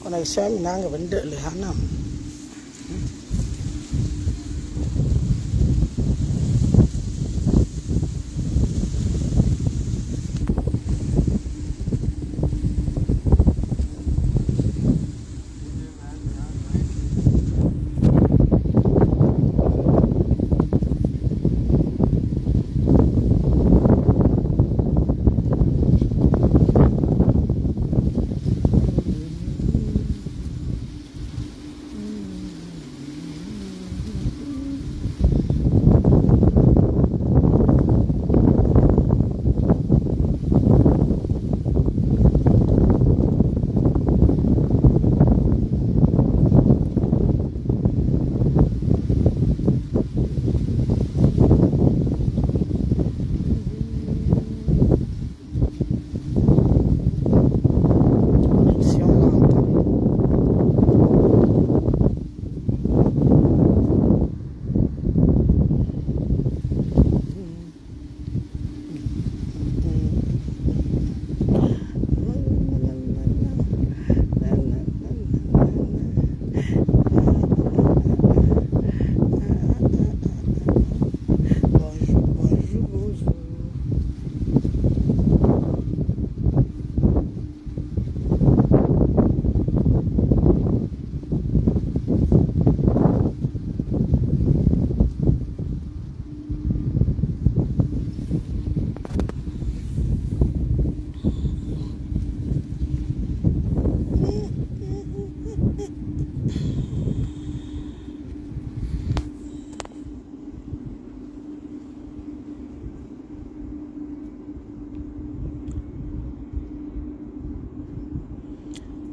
Connexion minang benda le hanam.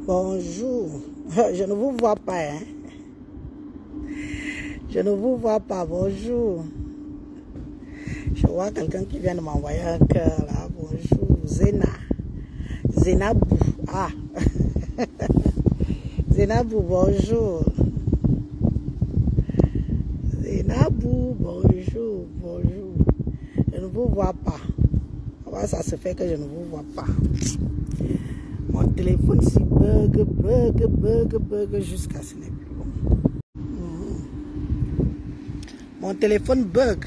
Bonjour, je ne vous vois pas, hein. Je ne vous vois pas, bonjour. Je vois quelqu'un qui vient de m'envoyer un cœur là, bonjour, Zena. Zenabou, ah. Zenabou, bonjour. Zenabou, bonjour, bonjour. Je ne vous vois pas. Comment ça se fait que je ne vous vois pas? Mon téléphone s'y bug jusqu'à ce n'est plus bon. Mon téléphone bug.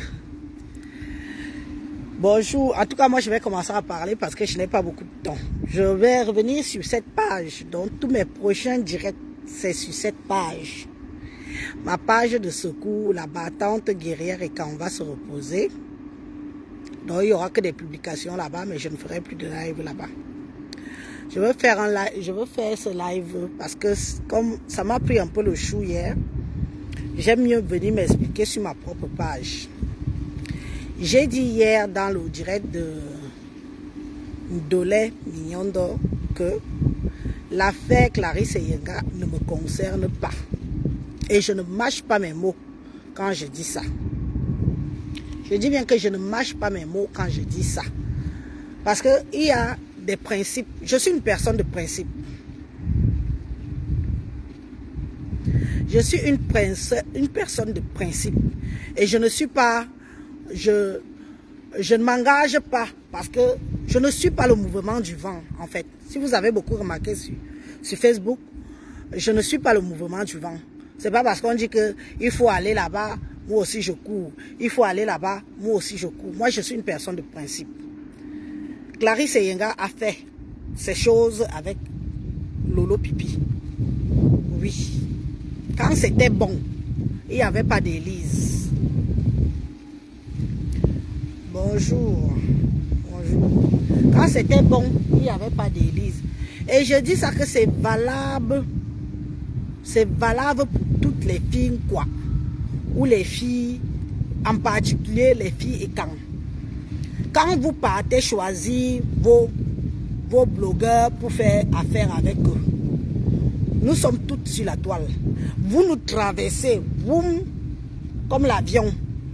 Bonjour, en tout cas moi je vais commencer à parler parce que je n'ai pas beaucoup de temps. Je vais revenir sur cette page, donc tous mes prochains directs c'est sur cette page. Ma page de secours, la battante guerrière et quand on va se reposer. Donc il n'y aura que des publications là-bas mais je ne ferai plus de live là-bas. Je veux faire un live, je veux faire ce live parce que comme ça m'a pris un peu le chou hier, j'aime mieux venir m'expliquer sur ma propre page. J'ai dit hier dans le direct de Ndolé Mignondo que l'affaire Clarisse Yenga ne me concerne pas. Et je ne mâche pas mes mots quand je dis ça. Je dis bien que je ne mâche pas mes mots quand je dis ça. Parce qu'il y a des principes. Je suis une personne de principe. Je suis une personne de principe. Et je ne suis pas... Je ne m'engage pas parce que je ne suis pas le mouvement du vent, en fait. Si vous avez beaucoup remarqué sur Facebook, je ne suis pas le mouvement du vent. C'est pas parce qu'on dit qu'il faut aller là-bas, moi aussi je cours. Il faut aller là-bas, moi aussi je cours. Moi, je suis une personne de principe. Clarisse Yenga a fait ces choses avec Lolo Pipi. Oui. Quand c'était bon, il n'y avait pas d'Élise. Bonjour. Bonjour. Quand c'était bon, il n'y avait pas d'Élise. Et je dis ça que c'est valable. C'est valable pour toutes les filles, quoi. Ou les filles, en particulier les filles et quand vous partez choisir vos blogueurs pour faire affaire avec eux, nous sommes toutes sur la toile. Vous nous traversez, vous, comme l'avion,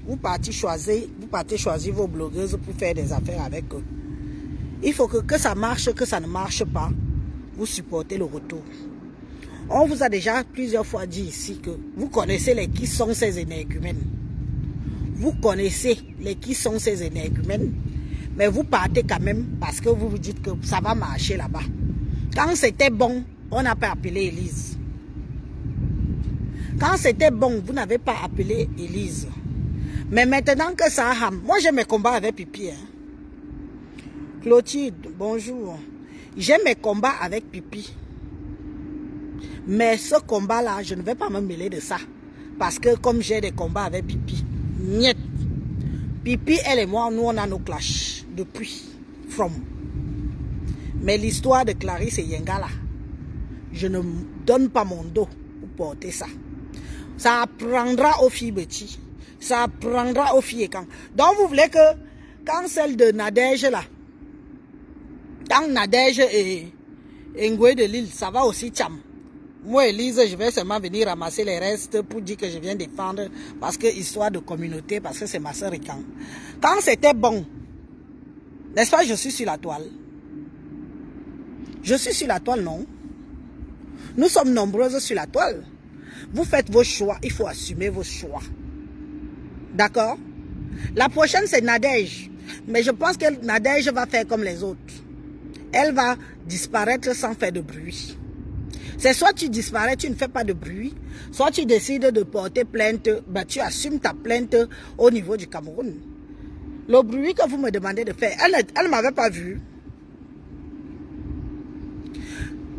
vous partez choisir vos blogueuses pour faire des affaires avec eux. Il faut que ça marche, que ça ne marche pas, vous supportez le retour. On vous a déjà plusieurs fois dit ici que vous connaissez qui sont ces énergumènes. Vous connaissez qui sont ces énergumènes, mais vous partez quand même parce que vous vous dites que ça va marcher là-bas. Quand c'était bon, on n'a pas appelé Élise. Quand c'était bon, vous n'avez pas appelé Élise. Mais maintenant que ça a... Moi, j'ai mes combats avec Pipi. Hein. Clotilde, bonjour. J'ai mes combats avec Pipi. Mais ce combat-là, je ne vais pas me mêler de ça. Parce que comme j'ai des combats avec Pipi, niet. Pipi, elle et moi, nous, on a nos clashs depuis. Mais l'histoire de Clarisse et Yenga, là, je ne donne pas mon dos pour porter ça. Ça apprendra aux filles Betty. Ça apprendra aux filles quand. Donc, vous voulez que, quand celle de Nadège, là, quand Nadège et Ngoué de Lille, ça va aussi tcham. Moi, Elise, je vais seulement venir ramasser les restes pour dire que je viens défendre parce que histoire de communauté, parce que c'est ma soeur et quand c'était bon, n'est-ce pas, je suis sur la toile. Je suis sur la toile, non? Nous sommes nombreuses sur la toile. Vous faites vos choix, il faut assumer vos choix. D'accord? La prochaine, c'est Nadège. Mais je pense que Nadège va faire comme les autres. Elle va disparaître sans faire de bruit. C'est soit tu disparais, tu ne fais pas de bruit, soit tu décides de porter plainte, ben tu assumes ta plainte au niveau du Cameroun. Le bruit que vous me demandez de faire, elle ne m'avait pas vu.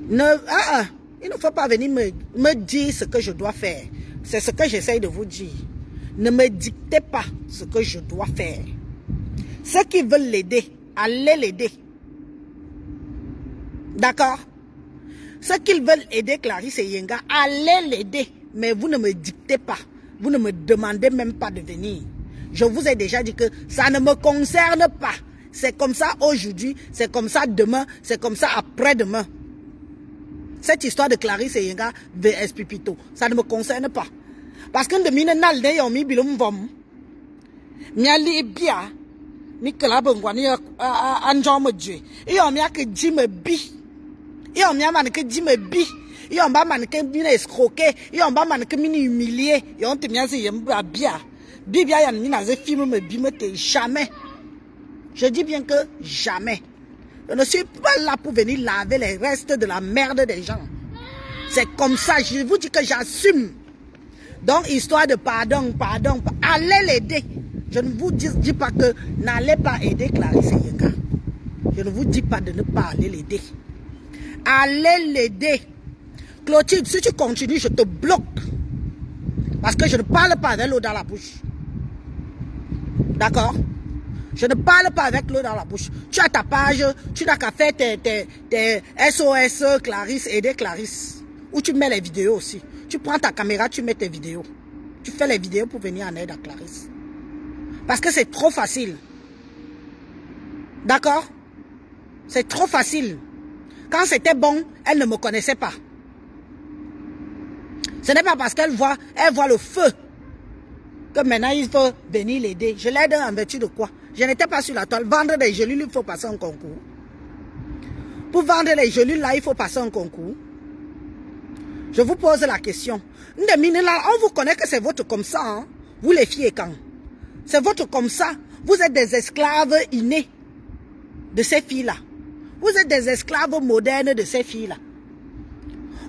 Il ne faut pas venir me dire ce que je dois faire. C'est ce que j'essaye de vous dire. Ne me dictez pas ce que je dois faire. Ceux qui veulent l'aider, allez l'aider. D'accord? Ceux qui veulent aider Clarisse et Yenga, allez l'aider. Mais vous ne me dictez pas. Vous ne me demandez même pas de venir. Je vous ai déjà dit que ça ne me concerne pas. C'est comme ça aujourd'hui, c'est comme ça demain, c'est comme ça après-demain. Cette histoire de Clarisse et Yenga vs Pipito, ça ne me concerne pas. Parce que de mine nalde yomi bilum vom. Miali bia ni kelabengwa ni anjom djwe. Yomi ak jime bi. Yomi man ke jime bi. Yomba man ke mine escroquer, yomba man ke mine humilier, yon te miazi yemba bia. Bibia yan ni na ze film me bi me te jamais. Je dis bien que jamais. Je ne suis pas là pour venir laver les restes de la merde des gens. C'est comme ça, je vous dis que j'assume. Donc, histoire de pardon, allez l'aider. Je ne vous dis pas que n'allez pas aider Clarisse et Yenga. Je ne vous dis pas de ne pas aller l'aider. Allez l'aider. Clotilde, si tu continues, je te bloque. Parce que je ne parle pas avec l'eau dans la bouche. D'accord? Je ne parle pas avec l'eau dans la bouche. Tu as ta page, tu n'as qu'à faire tes SOS Clarisse, aider Clarisse. Où tu mets les vidéos aussi. Tu prends ta caméra, tu mets tes vidéos. Tu fais les vidéos pour venir en aide à Clarisse. Parce que c'est trop facile. D'accord? C'est trop facile. Quand c'était bon, elle ne me connaissait pas. Ce n'est pas parce qu'elle voit le feu que maintenant il faut venir l'aider. Je l'aide en vertu de quoi? Je n'étais pas sur la toile. Vendre des gelules, il faut passer un concours. Pour vendre les gelules, là, il faut passer un concours. Je vous pose la question. On vous connaît que c'est votre comme ça. Hein? Vous les filles quand? C'est votre comme ça. Vous êtes des esclaves innés de ces filles-là. Vous êtes des esclaves modernes de ces filles-là.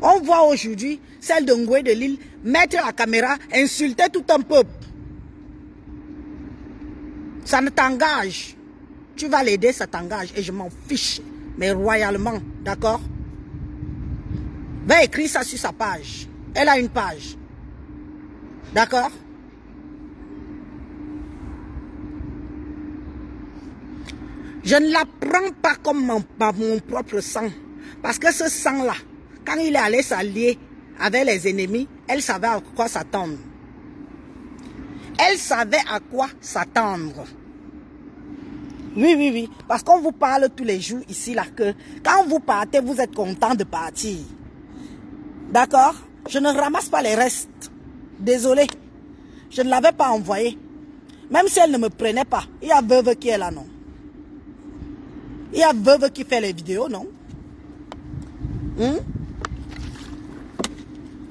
On voit aujourd'hui celle de Ngoué de Lille mettre la caméra, insulter tout un peuple. Ça ne t'engage. Tu vas l'aider, ça t'engage. Et je m'en fiche. Mais royalement, d'accord? Va écrire ça sur sa page. Elle a une page. D'accord? Je ne la prends pas comme mon propre sang. Parce que ce sang-là, quand il est allé s'allier avec les ennemis, elle savait à quoi s'attendre. Elle savait à quoi s'attendre. Oui. Parce qu'on vous parle tous les jours ici, là, que quand vous partez, vous êtes content de partir. D'accord? Je ne ramasse pas les restes. Désolé. Je ne l'avais pas envoyé. Même si elle ne me prenait pas. Il y a Veuve qui est là, non? Il y a Veuve qui fait les vidéos, non?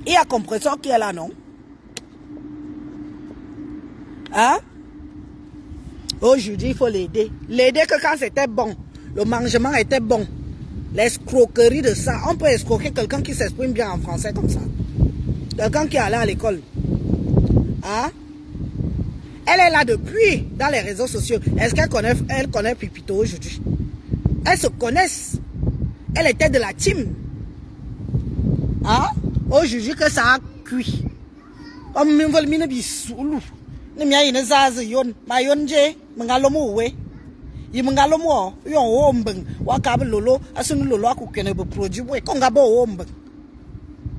Il y a Compresseur qui est là, non? Hein? Aujourd'hui, il faut l'aider. L'aider que quand c'était bon, le mangement était bon. L'escroquerie de ça. On peut escroquer quelqu'un qui s'exprime bien en français comme ça. Quelqu'un qui est allé à l'école. Hein? Elle est là depuis dans les réseaux sociaux. Est-ce qu'elle connaît Pipito aujourd'hui? Elles se connaissent. Elle était de la team. Hein? Aujourd'hui que ça a cuit. Comme je veux me bisoulou. Ne m'y a une zaz yon. Ma yon je. M'ngalomo we. Yi m'ngalomo. Yon wombeng. Wakab lolo. Asunu lolo akukene be produit. We kongabo wombeng.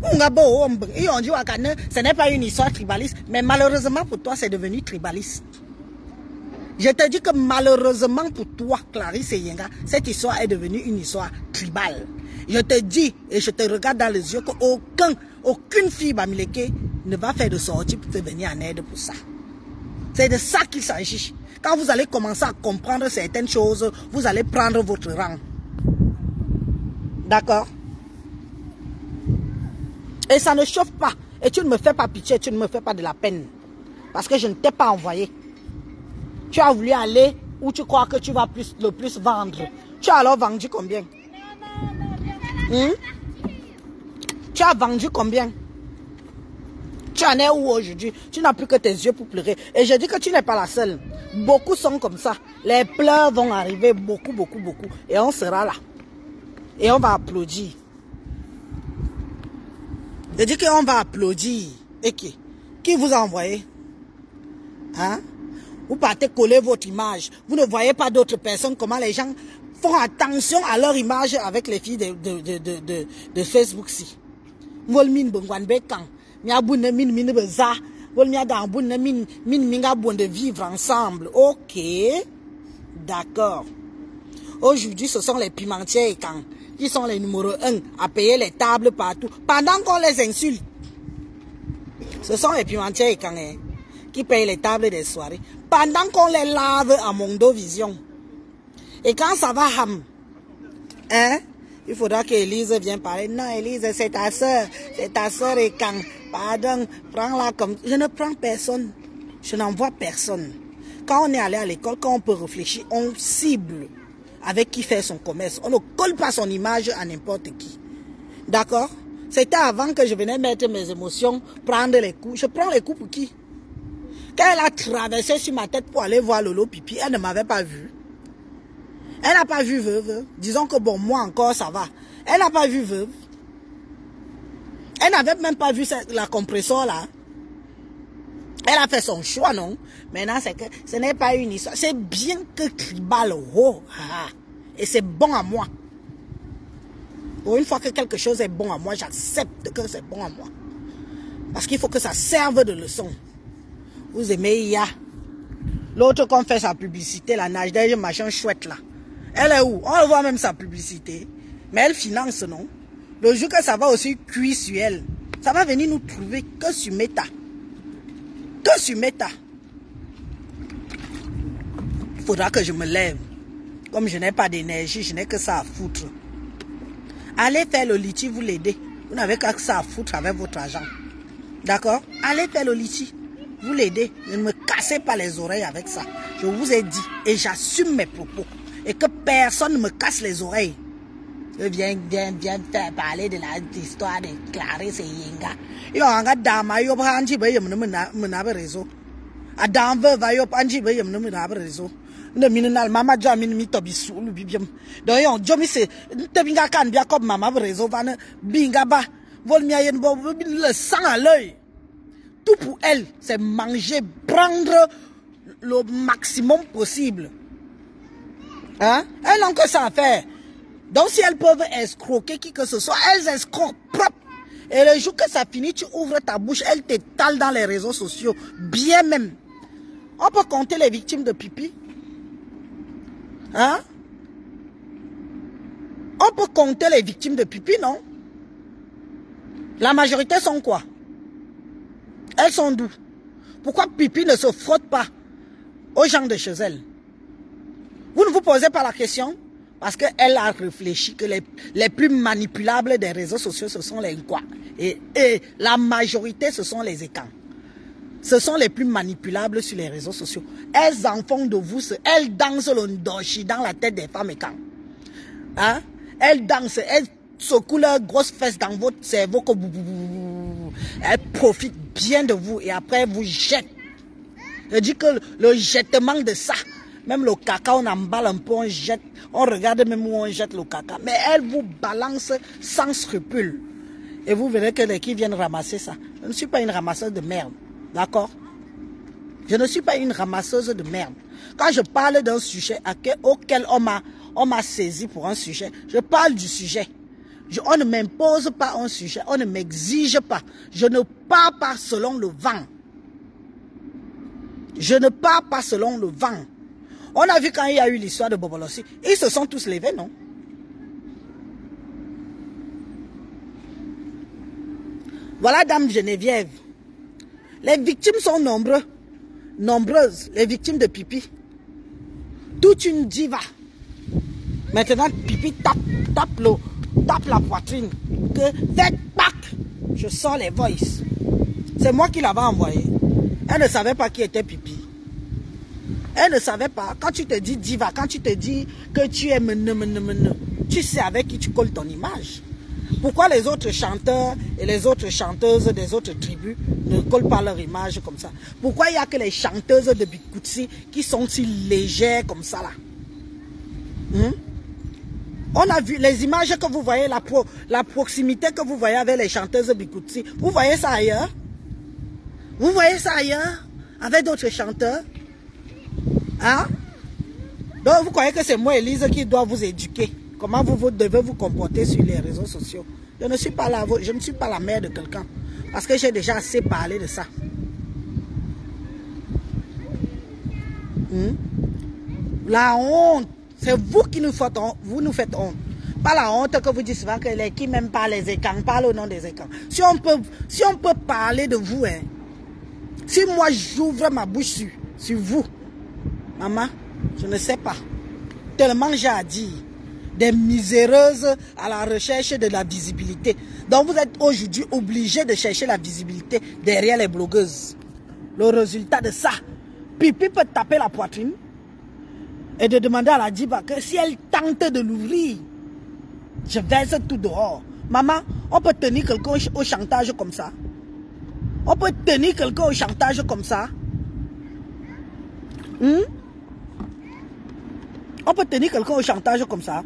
Ce n'est pas une histoire tribaliste, mais malheureusement pour toi, c'est devenu tribaliste. Je te dis que malheureusement pour toi, Clarisse et Yenga, cette histoire est devenue une histoire tribale. Je te dis, et je te regarde dans les yeux, qu'aucune fille Bamileke ne va faire de sortie pour te venir en aide pour ça. C'est de ça qu'il s'agit. Quand vous allez commencer à comprendre certaines choses, vous allez prendre votre rang. D'accord? Et ça ne chauffe pas. Et tu ne me fais pas pitié, tu ne me fais pas de la peine. Parce que je ne t'ai pas envoyé. Tu as voulu aller où tu crois que tu vas le plus vendre. Tu as alors vendu combien? Tu as vendu combien? Tu en es où aujourd'hui? Tu n'as plus que tes yeux pour pleurer. Et je dis que tu n'es pas la seule. Beaucoup sont comme ça. Les pleurs vont arriver beaucoup. Et on sera là. Et on va applaudir. Je dis qu'on va applaudir. Et qui vous a envoyé? Hein? Vous partez coller votre image. Vous ne voyez pas d'autres personnes. Comment les gens font attention à leur image avec les filles de Facebook. Si. De vivre ensemble. Ok. D'accord. Aujourd'hui, ce sont les pimentiers et quand qui sont les numéros 1 à payer les tables partout, pendant qu'on les insulte. Ce sont les pimentiers et quand qui payent les tables des soirées, pendant qu'on les lave à Mondovision. Et quand ça va ham, hein, il faudra qu'Élise vienne parler. Non, Élise, c'est ta soeur et quand, pardon, prends-la comme... Je ne prends personne, je n'envoie personne. Quand on est allé à l'école, quand on peut réfléchir, on cible avec qui faire son commerce. On ne colle pas son image à n'importe qui. D'accord? C'était avant que je venais mettre mes émotions, prendre les coups. Je prends les coups pour qui? Quand elle a traversé sur ma tête pour aller voir Lolo Pipi, elle ne m'avait pas vu. Elle n'a pas vu Veuve. Disons que bon, moi encore, ça va. Elle n'a pas vu Veuve. Elle n'avait même pas vu la compresseur là. Elle a fait son choix, non? Maintenant, c'est que ce n'est pas une histoire. C'est bien que tribal, et c'est bon à moi. Pour une fois que quelque chose est bon à moi, j'accepte que c'est bon à moi. Parce qu'il faut que ça serve de leçon. Vous aimez Iya. L'autre qu'on fait sa publicité, la nage derrière machin chouette là. Elle est où? On voit même sa publicité. Mais elle finance, non? Le jour que ça va aussi cuire sur elle, ça va venir nous trouver que sur Meta. Que sur Meta. Il faudra que je me lève. Comme je n'ai pas d'énergie, je n'ai que ça à foutre. Allez faire le litchi, vous l'aidez. Vous n'avez que ça à foutre avec votre argent. D'accord? Allez faire le litchi. Vous l'aidez. Ne me cassez pas les oreilles avec ça. Je vous ai dit. Et j'assume mes propos. Et que personne ne me casse les oreilles. Je viens faire parler de l'histoire de Clarisse et Yenga. Yo, anga dama yo panji ba yem no mena réseau. Adam va yo panji ba yem no mena réseau. Ne minal mama jo min mi to bisu lu bibiem. Do yo jo mi se te binga kan bia comme mama réseau va ne binga ba vol mi ayen bo le sang à l'œil. Tout pour elle, c'est manger, prendre le maximum possible. Hein? Elles n'ont que ça à faire. Donc si elles peuvent escroquer qui que ce soit, elles escroquent propre. Et le jour que ça finit, tu ouvres ta bouche, elles t'étalent dans les réseaux sociaux. Bien même. On peut compter les victimes de pipi. Hein? On peut compter les victimes de pipi, non? La majorité sont quoi? Elles sont d'où? Pourquoi pipi ne se frotte pas aux gens de chez elles? Vous ne vous posez pas la question? Parce qu'elle a réfléchi que les plus manipulables des réseaux sociaux, ce sont les quoi? Et la majorité, ce sont les écans. Ce sont les plus manipulables sur les réseaux sociaux. Elles en font de vous, elles dansent le ndoshi dans la tête des femmes écans. Hein? Elles dansent, elles secouent leurs grosses fesses dans votre cerveau. Elles profitent bien de vous et après elles vous jettent. Je dis que le jettement de ça, même le caca, on emballe un peu, on jette. On regarde même où on jette le caca. Mais elles vous balancent sans scrupule. Et vous verrez que les qui viennent ramasser ça. Je ne suis pas une ramasseuse de merde. D'accord? Je ne suis pas une ramasseuse de merde. Quand je parle d'un sujet auquel on m'a saisi pour un sujet, je parle du sujet. On ne m'impose pas un sujet, on ne m'exige pas. Je ne pars pas selon le vent. Je ne pars pas selon le vent. On a vu quand il y a eu l'histoire de Bobolossi, ils se sont tous levés, non? Voilà, Dame Geneviève. Les victimes sont nombreuses, les victimes de Pipi. Toute une diva. Maintenant, Pipi tape la poitrine. Faites pack. Je sors les voices. C'est moi qui l'avais envoyé. Elle ne savait pas qui était Pipi. Elle ne savait pas. Quand tu te dis diva, quand tu te dis que tu es tu sais avec qui tu colles ton image. Pourquoi les autres chanteurs et les autres chanteuses des autres tribus ne collent pas leur image comme ça? Pourquoi il n'y a que les chanteuses de Bikutsi qui sont si légères comme ça là? On a vu les images que vous voyez, la proximité que vous voyez avec les chanteuses de Bikutsi. Vous voyez ça ailleurs? Vous voyez ça ailleurs? Avec d'autres chanteurs? Hein? Donc vous croyez que c'est moi, Élise, qui dois vous éduquer? Comment vous devez vous comporter sur les réseaux sociaux? Je ne suis pas la mère de quelqu'un. Parce que j'ai déjà assez parlé de ça. La honte, c'est vous qui nous faites honte. Vous nous faites honte. Pas la honte que vous dites souvent que les qui n'aiment pas les écrans, parlent au nom des écrans. Si on peut parler de vous, hein, si moi j'ouvre ma bouche sur vous, maman, je ne sais pas. Tellement j'ai à dire. Des miséreuses à la recherche de la visibilité. Donc vous êtes aujourd'hui obligés de chercher la visibilité derrière les blogueuses. Le résultat de ça, Pipi peut taper la poitrine et de demander à la diva que si elle tente de l'ouvrir, je verse tout dehors. Maman, on peut tenir quelqu'un au chantage comme ça? On peut tenir quelqu'un au chantage comme ça? On peut tenir quelqu'un au chantage comme ça?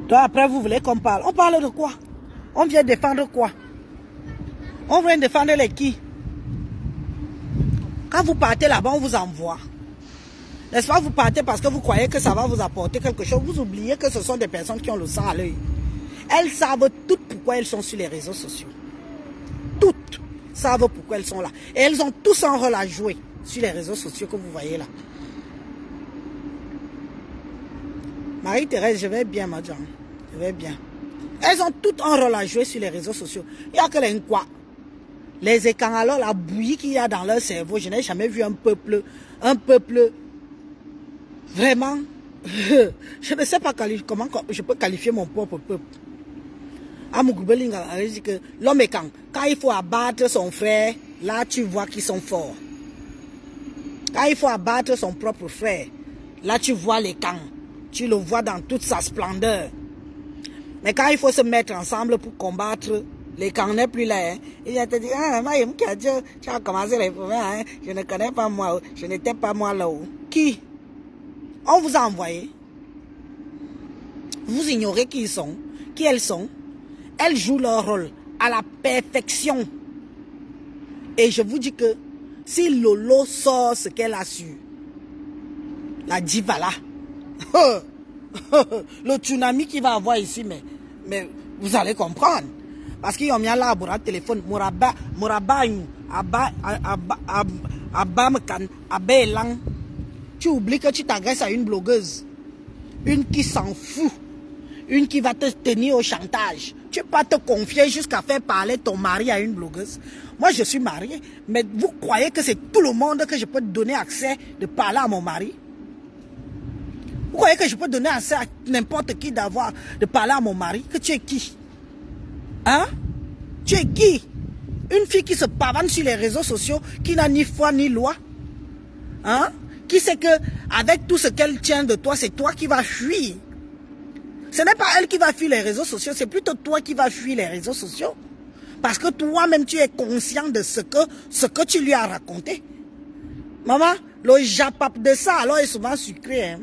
Toi, après, vous voulez qu'on parle. On parle de quoi? On vient défendre quoi? On vient défendre les qui? Quand vous partez là-bas, on vous envoie. N'est-ce pas? Vous partez parce que vous croyez que ça va vous apporter quelque chose. Vous oubliez que ce sont des personnes qui ont le sang à l'œil. Elles savent toutes pourquoi elles sont sur les réseaux sociaux. Toutes savent pourquoi elles sont là. Et elles ont tous un rôle à jouer sur les réseaux sociaux que vous voyez là. Marie-Thérèse, je vais bien, madame. Je vais bien. Elles ont toutes un rôle à jouer sur les réseaux sociaux. Il n'y a que les quoi. Les écrans, alors la bouillie qu'il y a dans leur cerveau. Je n'ai jamais vu un peuple vraiment. Je ne sais pas comment je peux qualifier mon propre peuple. Amougoubélinga a dit que l'homme est quand il faut abattre son frère, là tu vois qu'ils sont forts. Quand il faut abattre son propre frère, là tu vois les camps. Tu le vois dans toute sa splendeur. Mais quand il faut se mettre ensemble pour combattre, les camps n'est plus là. Hein. Il te dit, ah, tu as commencé les premiers, hein. Je ne connais pas moi, je n'étais pas moi là-haut. Qui? On vous a envoyé. Vous ignorez qui ils sont, qui elles sont. Elles jouent leur rôle à la perfection. Et je vous dis que si Lolo sort ce qu'elle a su, la diva là, le tsunami qu'il va avoir ici, mais vous allez comprendre. Parce qu'ils ont mis là à téléphone, tu oublies que tu t'agresses à une blogueuse. Une qui s'en fout. Une qui va te tenir au chantage. Tu ne peux pas te confier jusqu'à faire parler ton mari à une blogueuse. Moi, je suis mariée, mais vous croyez que c'est tout le monde que je peux donner accès de parler à mon mari? Vous croyez que je peux donner accès à n'importe qui de parler à mon mari? Que tu es qui? Hein? Tu es qui? Une fille qui se pavane sur les réseaux sociaux, qui n'a ni foi ni loi? Hein? qui sait que avec tout ce qu'elle tient de toi, c'est toi qui vas fuir. Ce n'est pas elle qui va fuir les réseaux sociaux, c'est plutôt toi qui vas fuir les réseaux sociaux. Parce que toi-même, tu es conscient de ce que tu lui as raconté. Maman, le japap de ça, alors, est souvent sucré. Hein?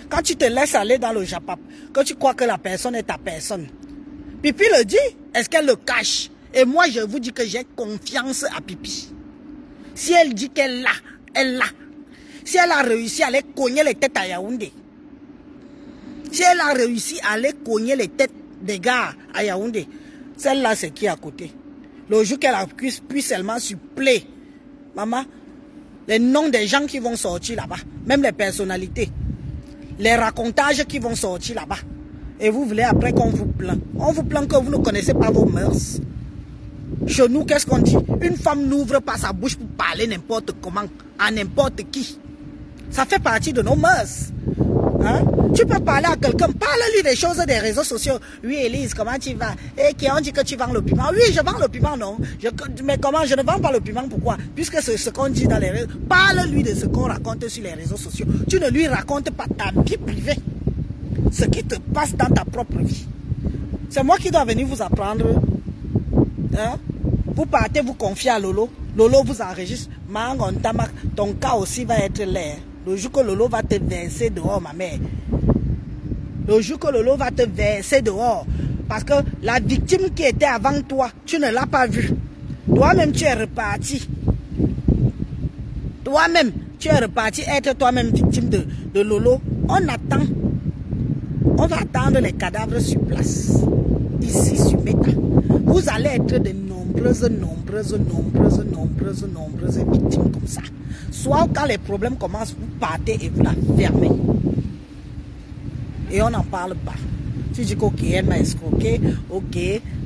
Quand tu te laisses aller dans le japap, que tu crois que la personne est ta personne. Pipi le dit, est-ce qu'elle le cache? Et moi, je vous dis que j'ai confiance à Pipi. Si elle dit qu'elle l'a, elle l'a. Si elle a réussi à aller cogner les têtes à Yaoundé, si elle a réussi à aller cogner les têtes des gars à Yaoundé, celle-là, c'est qui à côté? Le jour qu'elle accuse puis seulement suppléer, maman, les noms des gens qui vont sortir là-bas, même les personnalités, les racontages qui vont sortir là-bas. Et vous voulez après qu'on vous plaint. On vous plaint que vous ne connaissez pas vos mœurs. Chez nous, qu'est-ce qu'on dit? Une femme n'ouvre pas sa bouche pour parler n'importe comment, à n'importe qui. Ça fait partie de nos mœurs. Hein? Tu peux parler à quelqu'un, parle-lui des choses des réseaux sociaux. Oui, Élise, comment tu vas? Et qui on dit que tu vends le piment? Oui, je vends le piment, non. Mais comment? Je ne vends pas le piment, pourquoi? Puisque c'est ce qu'on dit dans les réseaux. Parle-lui de ce qu'on raconte sur les réseaux sociaux. Tu ne lui racontes pas ta vie privée. Ce qui te passe dans ta propre vie. C'est moi qui dois venir vous apprendre. Hein? Vous partez, vous confiez à Lolo. Lolo vous enregistre. Ton cas aussi va être l'air. Le jour que Lolo va te verser dehors, ma mère. Le jour que Lolo va te verser dehors. Parce que la victime qui était avant toi, tu ne l'as pas vue. Toi-même, tu es reparti. Toi-même, tu es reparti être toi-même victime de Lolo. On attend. On va attendre les cadavres sur place. Ici, sur Meta. Vous allez être de nombreuses victimes comme ça. Soit quand les problèmes commencent, vous partez et vous la fermez. Et on n'en parle pas. Tu dis qu'ok, elle m'a escroqué, ok,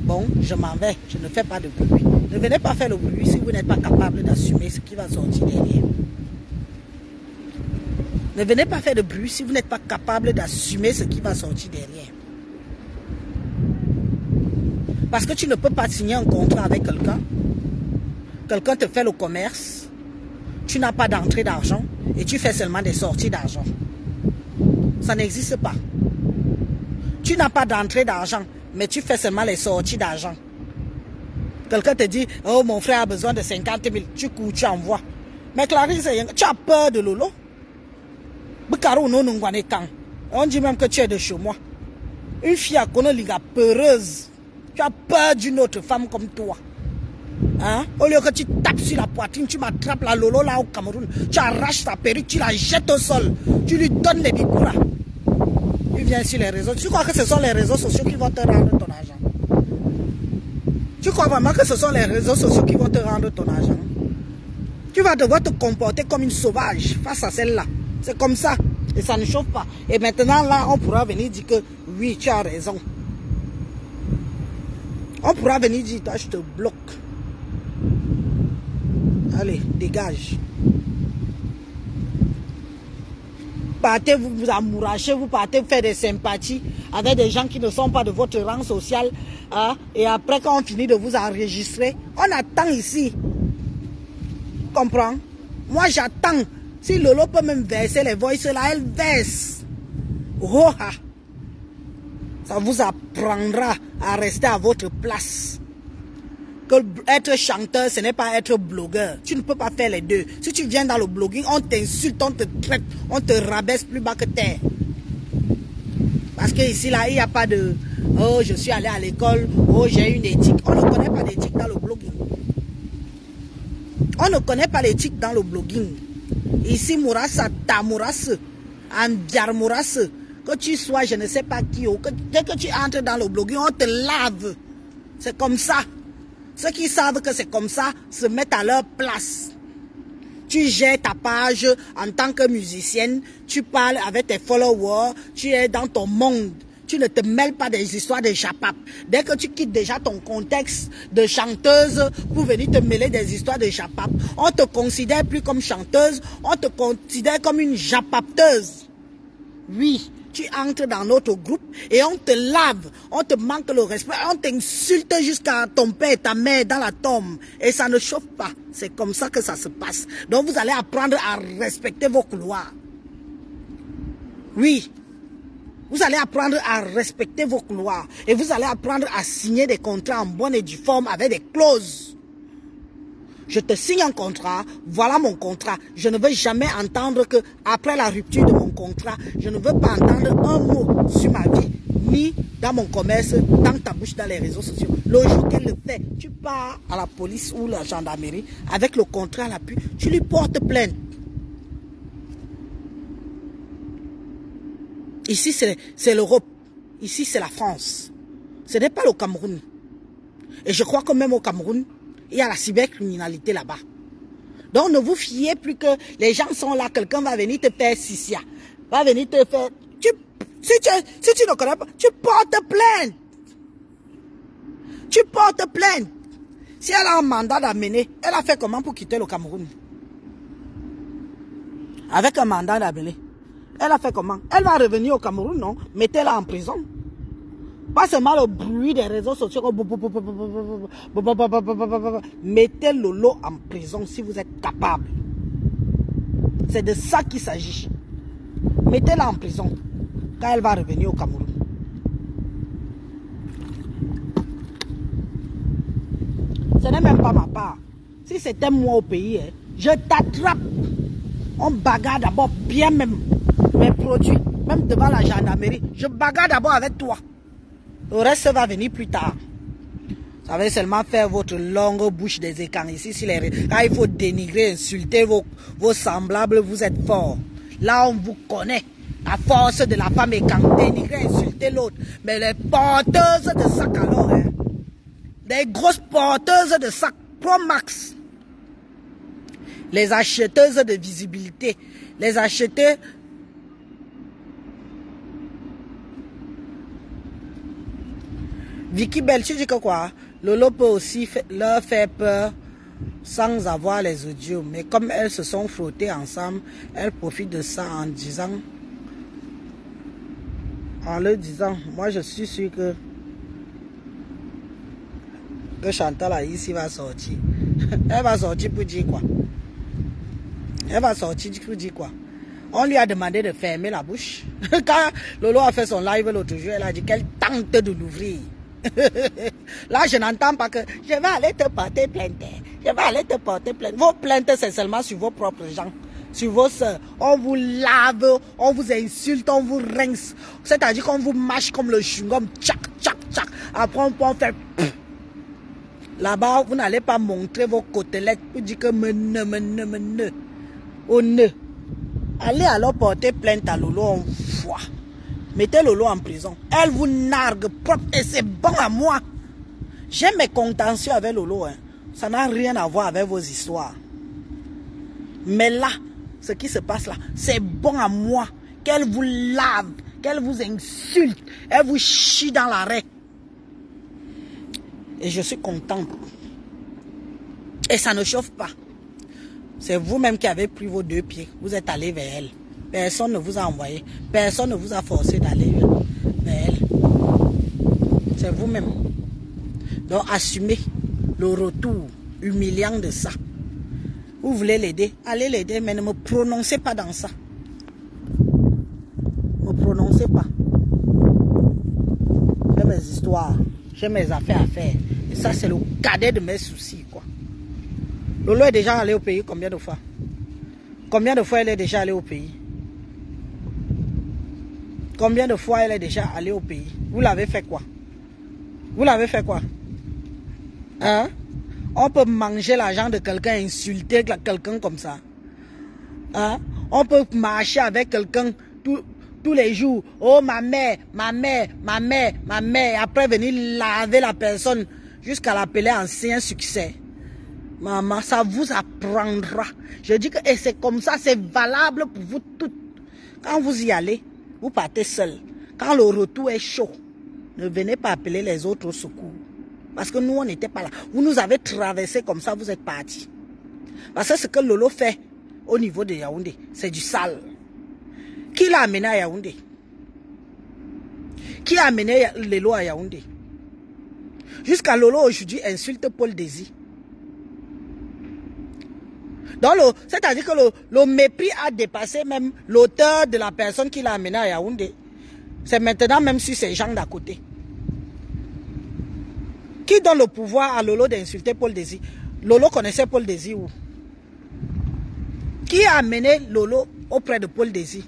bon, je m'en vais, je ne fais pas de bruit. Ne venez pas faire le bruit si vous n'êtes pas capable d'assumer ce qui va sortir derrière. Ne venez pas faire de bruit si vous n'êtes pas capable d'assumer ce qui va sortir derrière. Parce que tu ne peux pas signer un contrat avec quelqu'un. Quelqu'un te fait le commerce. Tu n'as pas d'entrée d'argent et tu fais seulement des sorties d'argent. Ça n'existe pas. Tu n'as pas d'entrée d'argent, mais tu fais seulement les sorties d'argent. Quelqu'un te dit, oh mon frère a besoin de 50 000, tu cours, tu envoies. Mais Clarisse, tu as peur de Lolo? On dit même que tu es de chez moi. Une fille à Konoliga peureuse. Tu as peur d'une autre femme comme toi. Hein? Au lieu que tu tapes sur la poitrine, tu m'attrapes la Lolo là au Cameroun. Tu arraches sa perruque, tu la jettes au sol. Tu lui donnes les bikoura. Tu viens sur les réseaux. Tu crois que ce sont les réseaux sociaux qui vont te rendre ton argent? Tu crois vraiment que ce sont les réseaux sociaux qui vont te rendre ton argent? Tu vas devoir te comporter comme une sauvage face à celle-là. C'est comme ça. Et ça ne chauffe pas. Et maintenant, là, on pourra venir dire que oui, tu as raison. On pourra venir dire, toi, je te bloque. Allez, dégage. Partez, vous vous amourachez, vous partez faire des sympathies avec des gens qui ne sont pas de votre rang social. Hein, et après, quand on finit de vous enregistrer, on attend ici. Comprends? Moi, j'attends. Si Lolo peut même verser les voices là, elle verse. Oh, ah. Ça vous apprendra à rester à votre place. Que être chanteur, ce n'est pas être blogueur. Tu ne peux pas faire les deux. Si tu viens dans le blogging, on t'insulte, on te traite, on te rabaisse plus bas que terre. Parce que ici, là, il n'y a pas de « Oh, je suis allé à l'école. Oh, j'ai une éthique. » On ne connaît pas d'éthique dans le blogging. On ne connaît pas l'éthique dans le blogging. Ici, Mourassa, Tamourasse, Andiarmourasse, que tu sois, je ne sais pas qui, que dès que tu entres dans le blogging, on te lave. C'est comme ça. Ceux qui savent que c'est comme ça se mettent à leur place. Tu gères ta page en tant que musicienne, tu parles avec tes followers, tu es dans ton monde. Tu ne te mêles pas des histoires de chapap. Dès que tu quittes déjà ton contexte de chanteuse pour venir te mêler des histoires de chapap, on te considère plus comme chanteuse, on te considère comme une japapteuse. Oui, tu entres dans notre groupe et on te lave, on te manque le respect, on t'insulte jusqu'à ton père et ta mère dans la tombe. Et ça ne chauffe pas. C'est comme ça que ça se passe. Donc vous allez apprendre à respecter vos couloirs. Oui. Vous allez apprendre à respecter vos couloirs. Et vous allez apprendre à signer des contrats en bonne et due forme avec des clauses. Je te signe un contrat, voilà mon contrat. Je ne veux jamais entendre que, après la rupture de mon contrat, je ne veux pas entendre un mot sur ma vie, ni dans mon commerce, dans ta bouche, dans les réseaux sociaux. Le jour qu'elle le fait, tu pars à la police ou la gendarmerie, avec le contrat à l'appui, tu lui portes plainte. Ici, c'est l'Europe. Ici, c'est la France. Ce n'est pas le Cameroun. Et je crois que même au Cameroun, il y a la cybercriminalité là-bas. Donc ne vous fiez plus que les gens sont là, quelqu'un va venir te faire sissia. Va venir te faire... Si tu ne connais pas, tu portes plainte. Tu portes plainte. Si elle a un mandat d'amener, elle a fait comment pour quitter le Cameroun? Avec un mandat d'amener. Elle a fait comment? Elle va revenir au Cameroun, non? Mettez-la en prison. Pas seulement le bruit des réseaux sociaux. Mettez Lolo en prison si vous êtes capable. C'est de ça qu'il s'agit. Mettez-la en prison quand elle va revenir au Cameroun. Ce n'est même pas ma part. Si c'était moi au pays, je t'attrape. On bagarre d'abord bien même mes produits. Même devant la gendarmerie. Je bagarre d'abord avec toi. Le reste va venir plus tard. Vous savez seulement faire votre longue bouche des écrans ici. Quand il faut dénigrer, insulter vos semblables, vous êtes fort. Là, on vous connaît. La force de la femme est quand dénigrer, insulter l'autre. Mais les porteuses de sac alors, hein, des grosses porteuses de sac Pro Max. Les acheteuses de visibilité. Les acheteuses... Vicky Bell, tu dis que quoi? Lolo peut aussi leur faire peur sans avoir les audios. Mais comme elles se sont frottées ensemble, elles profitent de ça en disant... En leur disant, moi je suis sûr que Chantal ici va sortir. Elle va sortir pour dire quoi? Elle va sortir pour dire quoi? On lui a demandé de fermer la bouche. Quand Lolo a fait son live l'autre jour, elle a dit qu'elle tente de l'ouvrir. Là, je n'entends pas que je vais aller te porter plainte. Je vais aller te porter plainte. Vos plaintes, c'est seulement sur vos propres gens, sur vos soeurs. On vous lave, on vous insulte, on vous rince. C'est-à-dire qu'on vous mâche comme le chewing-gum. Tchac, tchac, tchac. Après, on peut en faire... Là-bas, vous n'allez pas montrer vos côtelettes pour dire que me au nœud. Allez alors porter plainte à Lolo, on voit. Mettez Lolo en prison. Elle vous nargue propre et c'est bon à moi. J'ai mes contentieux avec Lolo. Hein. Ça n'a rien à voir avec vos histoires. Mais là, ce qui se passe là, c'est bon à moi. Qu'elle vous lave, qu'elle vous insulte, elle vous chie dans l'arrêt. Et je suis contente. Et ça ne chauffe pas. C'est vous-même qui avez pris vos deux pieds. Vous êtes allé vers elle. Personne ne vous a envoyé. Personne ne vous a forcé d'aller vers elle. C'est vous-même. Donc assumez le retour humiliant de ça. Vous voulez l'aider, allez l'aider, mais ne me prononcez pas dans ça. Ne me prononcez pas. J'ai mes histoires, j'ai mes affaires à faire. Et ça, c'est le cadet de mes soucis, quoi. Lolo est déjà allé au pays combien de fois? Combien de fois elle est déjà allée au pays? Combien de fois elle est déjà allée au pays? Vous l'avez fait quoi? Vous l'avez fait quoi? Hein? On peut manger l'argent de quelqu'un, insulter quelqu'un comme ça. Hein? On peut marcher avec quelqu'un tous les jours. Oh, ma mère, ma mère, ma mère, ma mère. Après venir laver la personne jusqu'à l'appeler ancien succès. Maman, ça vous apprendra. Je dis que c'est comme ça, c'est valable pour vous toutes. Quand vous y allez, vous partez seul. Quand le retour est chaud, ne venez pas appeler les autres au secours. Parce que nous, on n'était pas là. Vous nous avez traversé comme ça, vous êtes partis. Parce que ce que Lolo fait au niveau de Yaoundé, c'est du sale. Qui l'a amené à Yaoundé? Qui a amené Lolo à Yaoundé? Jusqu'à Lolo aujourd'hui insulte Paul Désir. Donc, c'est-à-dire que le mépris a dépassé même l'auteur de la personne qui l'a amené à Yaoundé. C'est maintenant même sur ces gens d'à côté. Qui donne le pouvoir à Lolo d'insulter Paul Désir? Lolo connaissait Paul Désir où? Qui a amené Lolo auprès de Paul Désir?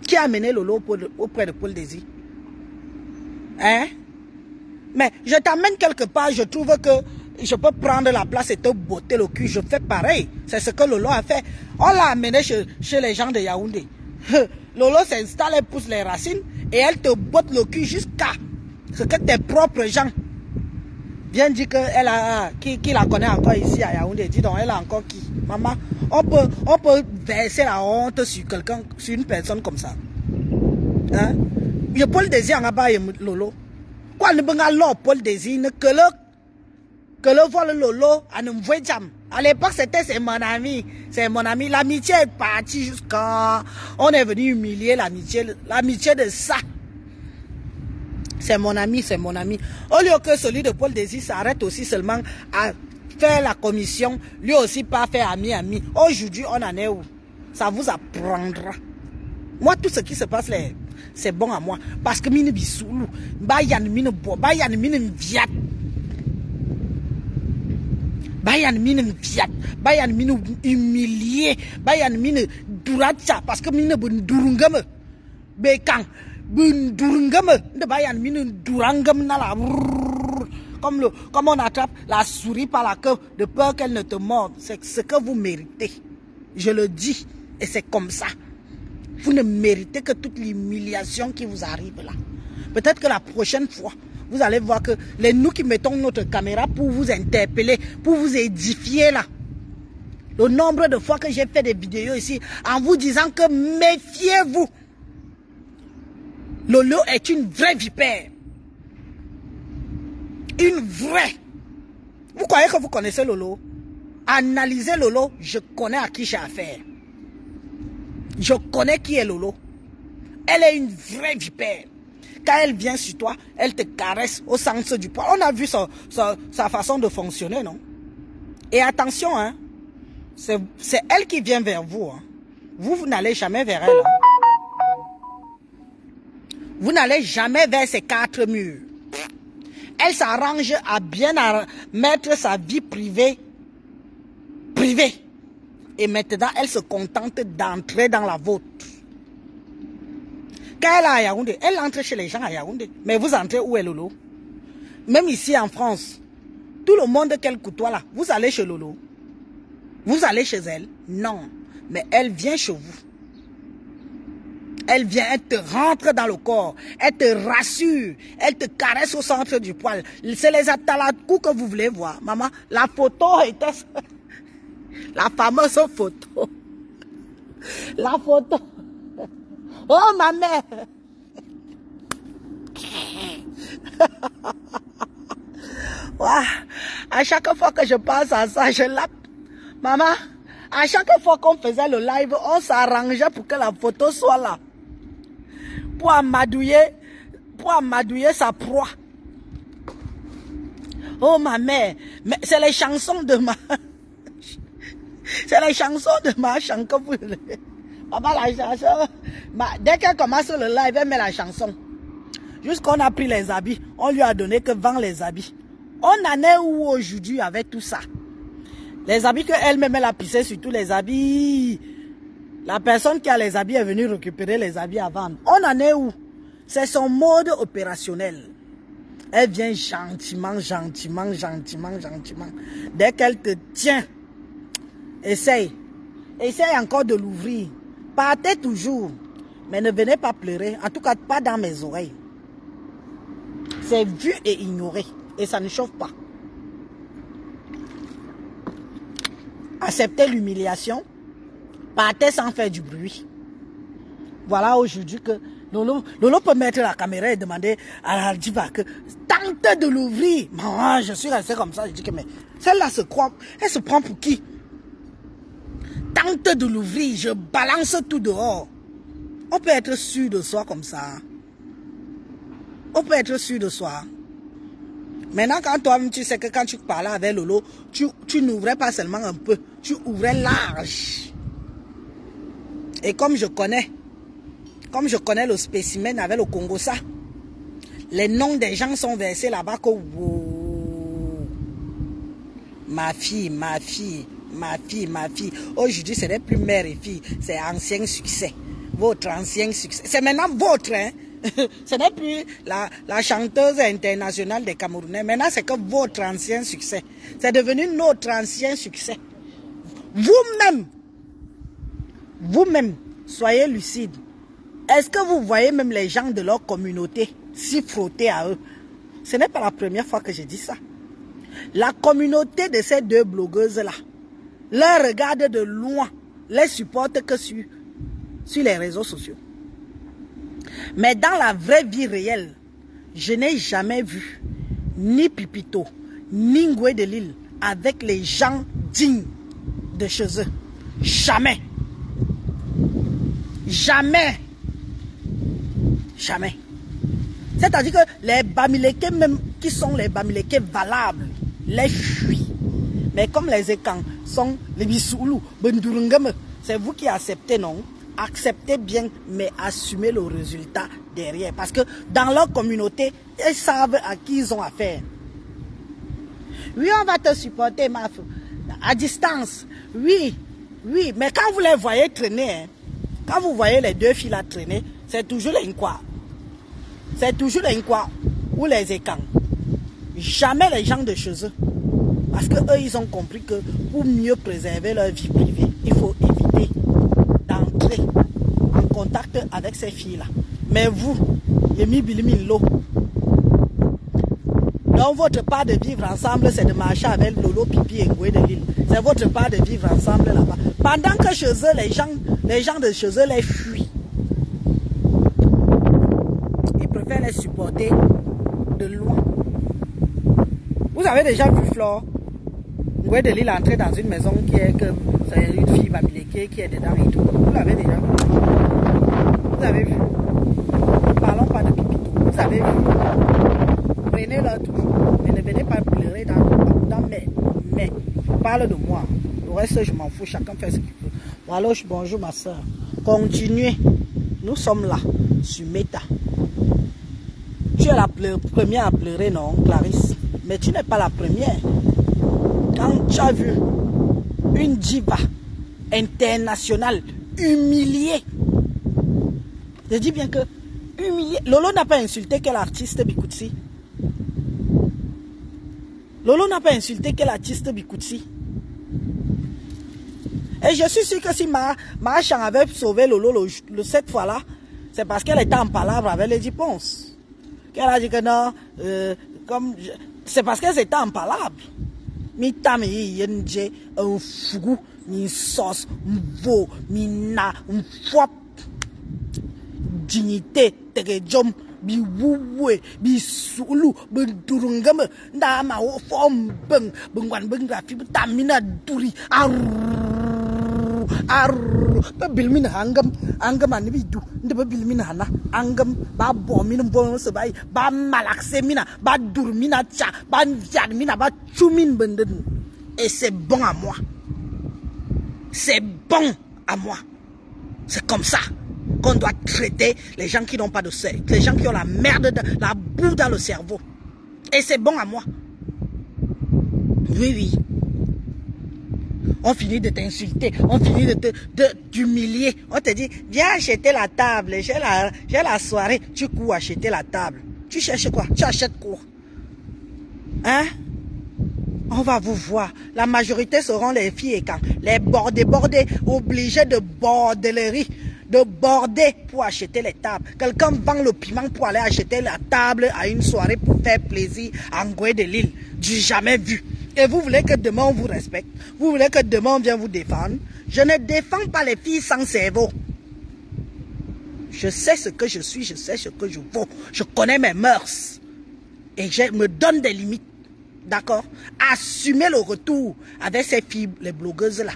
Qui a amené Lolo auprès de Paul Désir? Hein? Mais je t'amène quelque part, je trouve que je peux prendre la place et te botter le cul. Je fais pareil. C'est ce que Lolo a fait. On l'a amené chez les gens de Yaoundé. Lolo s'installe, elle pousse les racines et elle te botte le cul jusqu'à ce que tes propres gens viennent dire qui la connaît encore ici à Yaoundé. Dis donc, elle a encore qui? Maman, on peut verser la honte sur quelqu'un, sur une personne comme ça. Hein? Je Paul Désir en a pas Lolo. Quoi ne peut pas Paul Désir que le vol Lolo à nous voir jam. À l'époque c'est mon ami, c'est mon ami. L'amitié est partie jusqu'à on est venu humilier l'amitié de ça. C'est mon ami, c'est mon ami. Au lieu que celui de Paul Désir s'arrête aussi seulement à faire la commission, lui aussi pas faire ami. Aujourd'hui on en est où? Ça vous apprendra. Moi tout ce qui se passe là, c'est bon à moi. Parce que mine bisoulou, bayan mine bo, bayan mine viat. Bayan mine viat, bayan mine humilié, bayan mine duracha, parce que mine bun durungame. Bekang, bun durungame, de bayan mine durangame na la. Comme on attrape la souris par la queue de peur qu'elle ne te morde. C'est ce que vous méritez. Je le dis, et c'est comme ça. Vous ne méritez que toute l'humiliation qui vous arrive là. Peut-être que la prochaine fois, vous allez voir que nous qui mettons notre caméra pour vous interpeller, pour vous édifier là. Le nombre de fois que j'ai fait des vidéos ici en vous disant que méfiez-vous. Lolo est une vraie vipère. Une vraie. Vous croyez que vous connaissez Lolo? Analysez Lolo, je connais à qui j'ai affaire. Je connais qui est Lolo. Elle est une vraie vipère. Quand elle vient sur toi, elle te caresse au centre du poil. On a vu sa façon de fonctionner, non? Et attention, hein, c'est elle qui vient vers vous. Hein. Vous n'allez jamais vers elle. Hein. Vous n'allez jamais vers ces quatre murs. Elle s'arrange à bien mettre sa vie privée. Et maintenant, elle se contente d'entrer dans la vôtre. Quand elle est à Yaoundé, elle entre chez les gens à Yaoundé. Mais vous entrez où est Lolo? Même ici en France, tout le monde qu'elle côtoie là, vous allez chez Lolo? Vous allez chez elle? Non. Mais elle vient chez vous. Elle vient, elle te rentre dans le corps, elle te rassure, elle te caresse au centre du poil. C'est les atalakou que vous voulez voir. Maman, la photo était... La fameuse photo. La photo. Oh, ma mère. Ouais. À chaque fois que je pense à ça, je lappe. Maman, à chaque fois qu'on faisait le live, on s'arrangeait pour que la photo soit là. Pour amadouiller sa proie. Oh, ma mère. Mais c'est les chansons de ma... C'est les chansons de ma chanson. Maman, la chanson. Dès qu'elle commence le live, elle met la chanson. Jusqu'on a pris les habits, on lui a donné que vend les habits. On en est où aujourd'hui avec tout ça? Les habits qu'elle-même elle a pissé sur tous les habits. La personne qui a les habits est venue récupérer les habits à vendre. On en est où? C'est son mode opérationnel. Elle vient gentiment. Dès qu'elle te tient, essaye encore de l'ouvrir. Partez toujours, mais ne venez pas pleurer. En tout cas, pas dans mes oreilles. C'est vu et ignoré. Et ça ne chauffe pas. Acceptez l'humiliation. Partez sans faire du bruit. Voilà aujourd'hui que Lolo peut mettre la caméra et demander à la diva que tente de l'ouvrir. Moi, je suis resté comme ça. Je dis que mais celle-là se croit. Elle se prend pour qui? Tente de l'ouvrir. Je balance tout dehors. On peut être sûr de soi comme ça. On peut être sûr de soi. Maintenant, quand toi-même, tu sais que quand tu parlais avec Lolo, tu n'ouvrais pas seulement un peu, tu ouvrais large. Et comme je connais le spécimen avec le Congo, ça, les noms des gens sont versés là-bas que... Wow, ma fille. Aujourd'hui, ce n'est plus mère et fille, c'est ancien succès. Votre ancien succès. C'est maintenant votre, hein. Ce n'est plus la chanteuse internationale des Camerounais. Maintenant, c'est que votre ancien succès. C'est devenu notre ancien succès. Vous-même, soyez lucide. Est-ce que vous voyez même les gens de leur communauté s'y frotter à eux? Ce n'est pas la première fois que je dis ça. La communauté de ces deux blogueuses-là, les regarde de loin, les supporte que sur les réseaux sociaux. Mais dans la vraie vie réelle, je n'ai jamais vu ni Pipito, ni Ngoué de Lille avec les gens dignes de chez eux. Jamais. Jamais. Jamais. C'est-à-dire que les Bamileke même, qui sont les Bamileke valables, les fuient. Mais comme les Ekans sont les Bissoulou, c'est vous qui acceptez, non? Acceptez bien, mais assumez le résultat derrière. Parce que dans leur communauté, ils savent à qui ils ont affaire. Oui, on va te supporter, ma fille. À distance. Oui. Mais quand vous les voyez traîner, hein, quand vous voyez les deux filles là traîner, c'est toujours les Nkwa. C'est toujours les Nkwa ou les Ekans. Jamais les gens de chez eux. Parce que eux, ils ont compris que pour mieux préserver leur vie privée, il faut éviter d'entrer en contact avec ces filles-là. Mais vous, Yemi Bilimilo, donc votre part de vivre ensemble, c'est de marcher avec Lolo, Pipi et Ngoué de Lille. C'est votre part de vivre ensemble là-bas. Pendant que chez eux, les gens de chez eux les fuient. Ils préfèrent les supporter de loin. Vous avez déjà vu Flore Ngoué de Lille entrer dans une maison qui est que c'est une fille Bamileke qui est dedans et tout. Vous l'avez déjà vu. Vous avez vu. Ne parlons pas de Pipito. Vous avez vu. Prenez-leur toujours. Mais ne venez pas pleurer dans mais parle de moi. Le reste, je m'en fous. Chacun fait ce qu'il veut. Voilà, bonjour ma soeur. Continuez. Nous sommes là, sur Meta. Tu es la première à pleurer, non, Clarisse? Mais tu n'es pas la première. Quand tu as vu une diva internationale humiliée, je dis bien que humiliée. Lolo n'a pas insulté quel artiste Bikoutsi. Lolo n'a pas insulté quel artiste Bikoutsi. Et je suis sûr que si Machan avait sauvé Lolo cette fois-là, c'est parce qu'elle était en palabre avec les Ponce. Qu'elle a dit que non, c'est parce qu'elle était en palabre. Mi tam yenje un fou mi sauce mvo mi na fwap dignité tegejom bi wuwe bi sulu bi durungama nda ma wo fom beng bengwan bengra fi tamina duri ba bilmin hangam an bi du nda bilmin hana angam ba bomin bon se bay ba malakse mina ba durmina cha ba viad mina ba chumin benden. Et c'est bon à moi. C'est bon à moi. C'est comme ça qu'on doit traiter les gens qui n'ont pas de cerveau, les gens qui ont la merde, la boue dans le cerveau. Et c'est bon à moi. Oui. On finit de t'insulter, on finit de t'humilier. On te dit, viens acheter la table, j'ai la soirée. Tu cours acheter la table. Tu cherches quoi? Tu achètes quoi? Hein? On va vous voir. La majorité seront les filles et quand les bordés, obligés de bordellerie, de border pour acheter les tables. Quelqu'un vend le piment pour aller acheter la table à une soirée pour faire plaisir à Ngoué de Lille. Du jamais vu. Et vous voulez que demain on vous respecte? Vous voulez que demain on vienne vous défendre? Je ne défends pas les filles sans cerveau. Je sais ce que je suis, je sais ce que je vaux. Je connais mes mœurs. Et je me donne des limites. D'accord? Assumez le retour avec ces filles, les blogueuses là.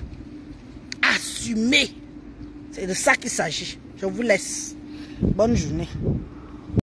Assumez. C'est de ça qu'il s'agit. Je vous laisse. Bonne journée.